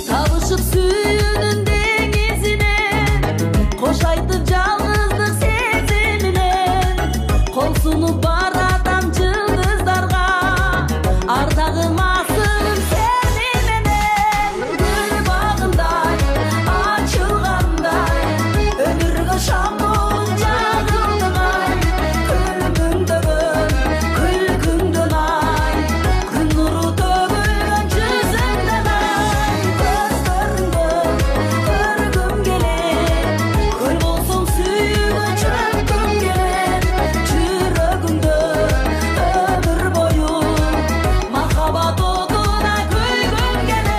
Табышып сүйүүнүн деңизине, кош айтып жалгыздык сезиминен, кол сунуп баратам жылдыздарга, ардагым асылым сени менен. Гүл багындай ачылгандай, өмүргө шам болуп жагылдың ай, күлүмүңдөгөн күлкүңдөн ай, күн нуру төгүлгөн жүзүңдөн ай, көздөрүңдө көргүм келет, көл болсоң сүйүүгө чөккүм келет, жүрөгүңдө өмүр бою махабат отуна күйгүм келет.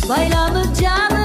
Байланып жаным